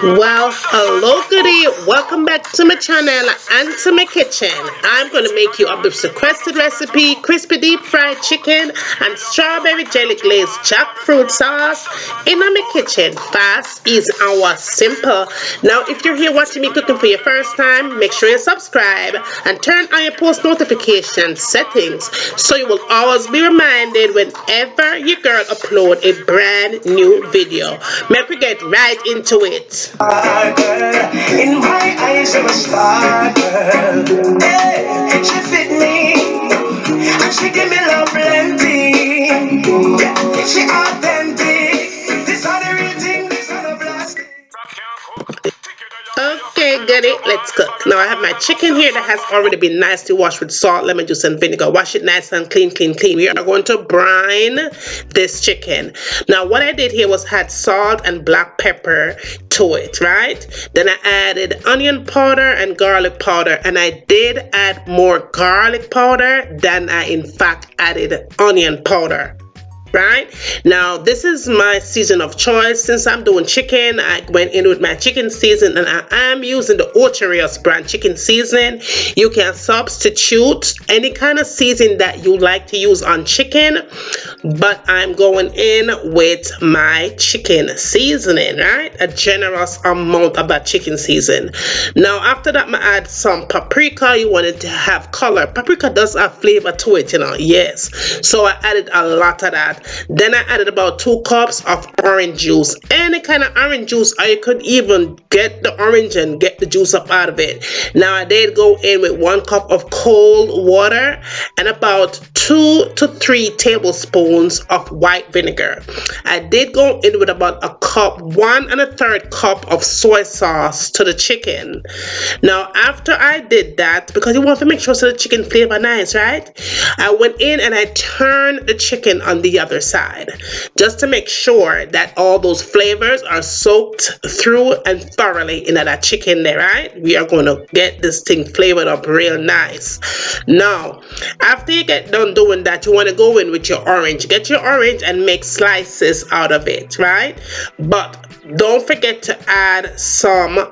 Well, hello goodie, welcome back to my channel and to my kitchen. I'm going to make you this requested recipe, crispy deep fried chicken and strawberry jelly glazed jackfruit sauce in my kitchen. Fast, easy and simple. Now if you're here watching me cooking for your first time, make sure you subscribe and turn on your post notification settings so you will always be reminded whenever your girl upload a brand new video. Make we get right into it. In my eyes, you're a star girl. Hey, she fit me, and she give me love plenty. Yeah, she authentic. This are the real thing, this are the plastic. Okay, goodie, let's cook. Now I have my chicken here that has already been nicely washed with salt, lemon juice, and vinegar. Wash it nice and clean. We are going to brine this chicken. Now what I did here was add salt and black pepper to it, right? Then I added onion powder and garlic powder, and I did add more garlic powder than I in fact added onion powder. Right now, this is my season of choice. Since I'm doing chicken, I went in with my chicken season, and I am using the Ocherios brand chicken seasoning. You can substitute any kind of seasoning that you like to use on chicken, but I'm going in with my chicken seasoning, right? A generous amount of that chicken season. Now after that, I add some paprika. You want it to have color. Paprika does have flavor to it, you know. Yes, so I added a lot of that. Then I added about 2 cups of orange juice, any kind of orange juice, or you could even get the orange and get the juice up out of it. Now I did go in with 1 cup of cold water and about 2 to 3 tablespoons of white vinegar. I did go in with about a cup, 1 1/3 cup of soy sauce to the chicken. Now after I did that, because you want to make sure so the chicken flavor nice, right? I went in and I turned the chicken on the other side just to make sure that all those flavors are soaked through and thoroughly in that chicken there, right? We are going to get this thing flavored up real nice. Now after you get done doing that, you want to go in with your orange. Get your orange and make slices out of it, right? But don't forget to add some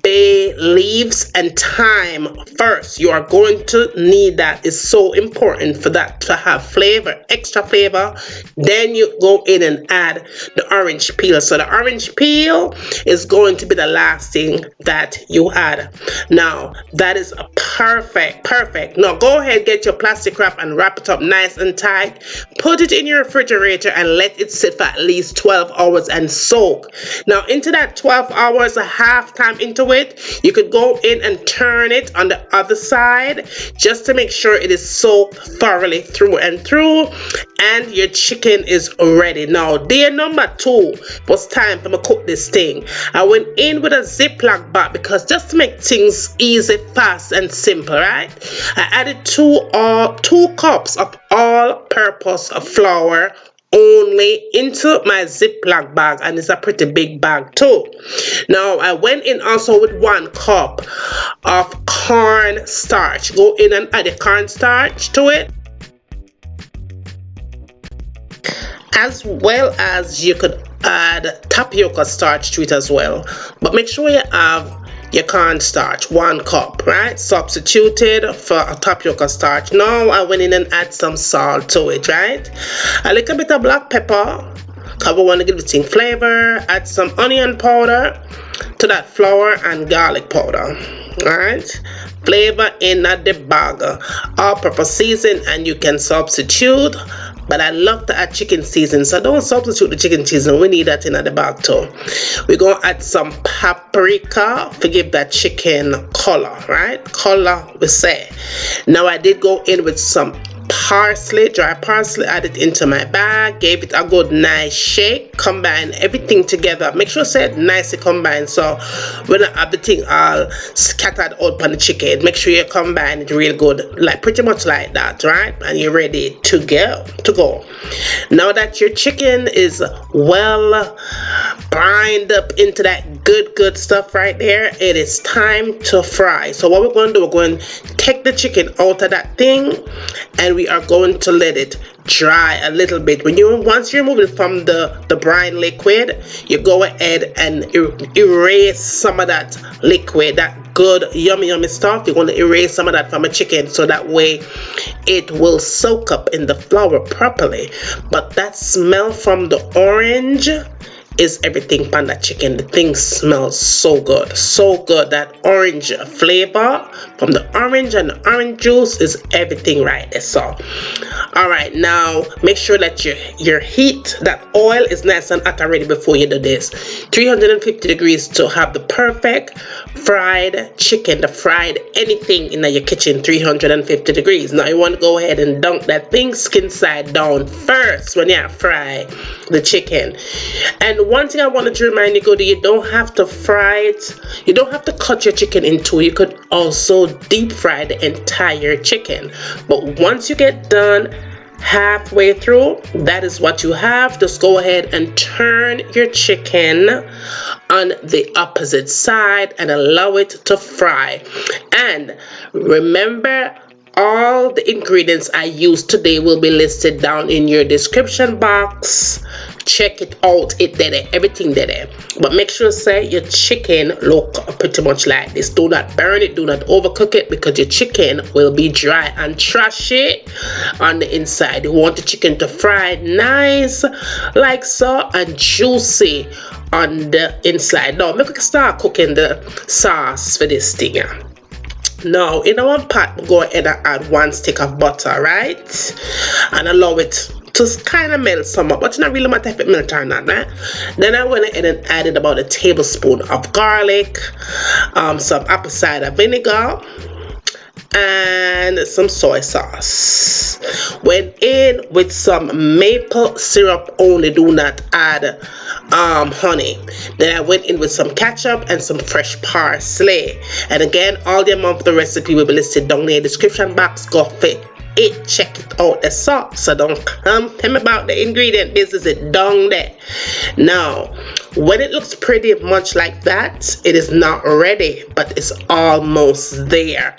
bay leaves and thyme first. You are going to need that. It's so important for that to have flavor, extra flavor. Then you go in and add the orange peel. So the orange peel is going to be the last thing that you add. Now that is a perfect. Now go ahead, get your plastic wrap and wrap it up nice and tight. Put it in your refrigerator and let it sit for at least 12 hours and soak. Now into that 12 hours, a half time into it, you could go in and turn it on the other side just to make sure it is soaked thoroughly through and through, and your chicken is ready. Now day number 2 was time for me to cook this thing. I went in with a Ziploc bag because just to make things easy, fast and simple, right? I added 2 cups of all-purpose flour only into my Ziploc bag, and it's a pretty big bag too. Now I went in also with 1 cup of corn starch. Go in and add the corn starch to it, as well as you could add tapioca starch to it as well, but make sure you have your corn starch, 1 cup, right? Substituted for a tapioca starch. Now I went in and add some salt to it, right? A little bit of black pepper, because we want to give the thing flavor. Add some onion powder to that flour and garlic powder, right? Flavor in at the bag. All-purpose season, and you can substitute, but I love to add chicken season, so don't substitute the chicken season. We need that in the bag too. We're going to add some paprika to give that chicken color, right? Color, we say. Now I did go in with some parsley, dry parsley, add it into my bag, gave it a good nice shake, combine everything together. Make sure it's nicely combined, so when I have the thing all scattered out on the chicken, make sure you combine it real good, like pretty much like that, right? And you're ready to go. Now that your chicken is well brined up into that good stuff right there, it is time to fry. So what we're going to do, we're going to take the chicken out of that thing, and we are going to let it dry a little bit. Once you remove it from the brine liquid, you go ahead and erase some of that liquid, that good yummy stuff. You're going to erase some of that from a chicken, so that way it will soak up in the flour properly. But that smell from the orange is everything on that chicken. The thing smells so good, so good. That orange flavor from the orange and the orange juice is everything right there. So all right, now make sure that your heat, that oil is nice and hot already before you do this. 350 degrees to have the perfect fried chicken, the fried anything in your kitchen. 350 degrees. Now you want to go ahead and dunk that thing skin side down first when you fry the chicken. And one thing I wanted to remind you, goodie, you don't have to fry it. You don't have to cut your chicken in two. You could also deep fry the entire chicken. But once you get done halfway through, that is what you have. Just go ahead and turn your chicken on the opposite side and allow it to fry. And remember, all the ingredients I used today will be listed down in your description box. Check it out. It there, everything there. But make sure say your chicken look pretty much like this. Do not burn it, do not overcook it, because your chicken will be dry and trashy on the inside. You want the chicken to fry nice like so and juicy on the inside. Now make we start cooking the sauce for this thing. Now in our pot, go ahead and add 1 stick of butter, right? And allow it to kind of melt some up, but it's not really matter if it melts or not, right? Then I went ahead and added about a tablespoon of garlic, some apple cider vinegar, and some soy sauce. Went in with some maple syrup only, do not add honey. Then I went in with some ketchup and some fresh parsley. And again, all the amount of the recipe will be listed down in the description box. Go fit it, check it out. The sauce, so don't come tell me about the ingredient business. It down there. Now when it looks pretty much like that, it is not ready, but it's almost there,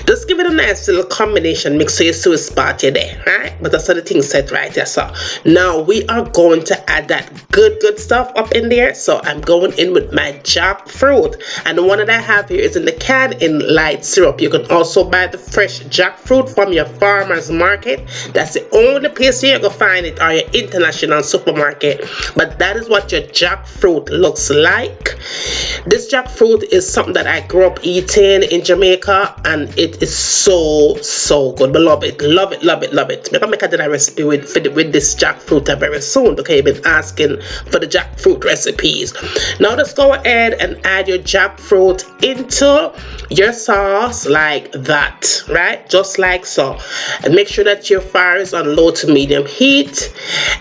just give it a nice little combination mix so you see a spot you're there, right? But that's how the thing set right there. So now we are going to add that good stuff up in there. So I'm going in with my jackfruit, and the one that I have here is in the can in light syrup. You can also buy the fresh jackfruit from your farmer's market. That's the only place you're gonna find it, or your international supermarket. But that is what your jackfruit looks like. This jackfruit is something that I grew up eating in Jamaica, and it is so good. I love it. Maybe I make a recipe with this jackfruit very soon, because you've been asking for the jackfruit recipes. Now just go ahead and add your jackfruit into your sauce like that, right? Just like so. And make sure that your fire is on low to medium heat,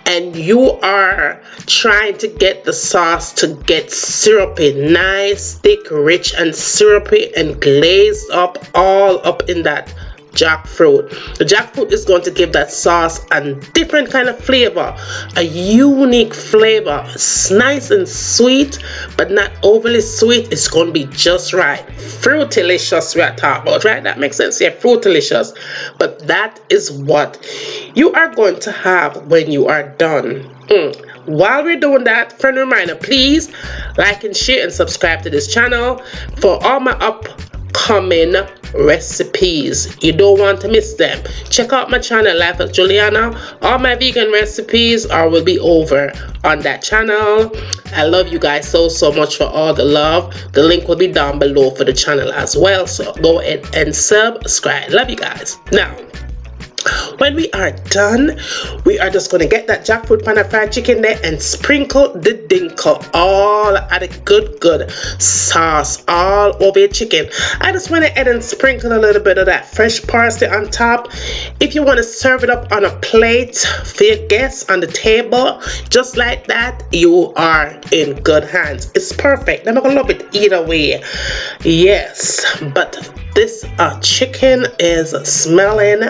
and you are trying to get the sauce to get syrupy, nice, thick, rich, and syrupy and glazed up, all up in that jackfruit. The jackfruit is going to give that sauce a different kind of flavor, a unique flavor. It's nice and sweet, but not overly sweet. It's going to be just right. Fruitilicious we are talking about, right? That makes sense. Yeah, fruitilicious. But that is what you are going to have when you are done. While we're doing that, friend reminder, please like and share and subscribe to this channel for all my upcoming recipes. You don't want to miss them. Check out my channel, Life with Juliana. All my vegan recipes will be over on that channel. I love you guys so much for all the love. The link will be down below for the channel as well, so go ahead and subscribe. Love you guys. Now when we are done, we are just going to get that jackfruit pan of fried chicken there and sprinkle the dinkle all at a good sauce all over your chicken. I just went ahead and sprinkle a little bit of that fresh parsley on top. If you want to serve it up on a plate for your guests on the table, just like that, you are in good hands. It's perfect. I'm gonna love it either way. Yes, but this chicken is smelling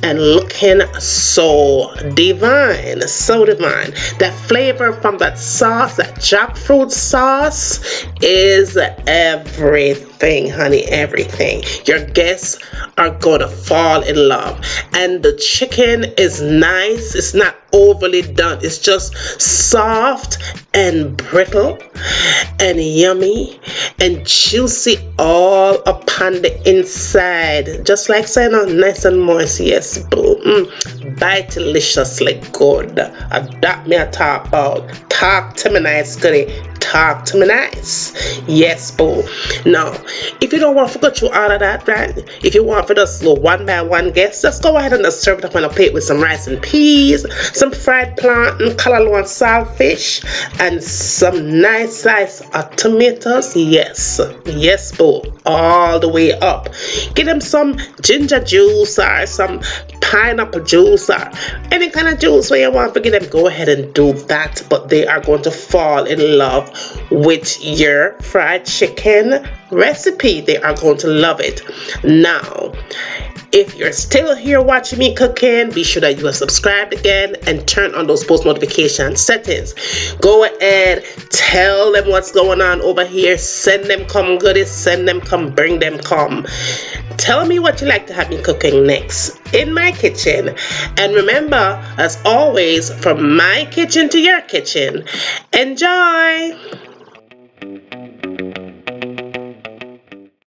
and looking so divine, That flavor from that sauce, that jackfruit sauce, is everything. everything, honey, everything. Your guests are gonna fall in love. And the chicken is nice. It's not overly done. It's just soft and brittle and yummy and juicy all upon the inside. Just like saying, oh, nice and moist. Yes, boo. Bite deliciously good. That me I talk about. Talk to me nice, goodie. Talk to me nice. Yes, boo. Now, if you don't want to go through all of that, right? If you want for just one by one guests, just go ahead and just serve it up on a plate with some rice and peas, some fried plantain, callaloo and saltfish, and some nice slice of tomatoes. Yes, yes, boo. All the way up. Give them some ginger juice or some pineapple juice or any kind of juice where you want to get them. Go ahead and do that, but they are going to fall in love with your fried chicken recipe. They are going to love it. Now, if you're still here watching me cooking, be sure that you are subscribed again and turn on those post notification settings. Go ahead, tell them what's going on over here. Send them come goodies, send them come, bring them come. Tell me what you like to have me cooking next in my kitchen. And remember, as always, from my kitchen to your kitchen, enjoy!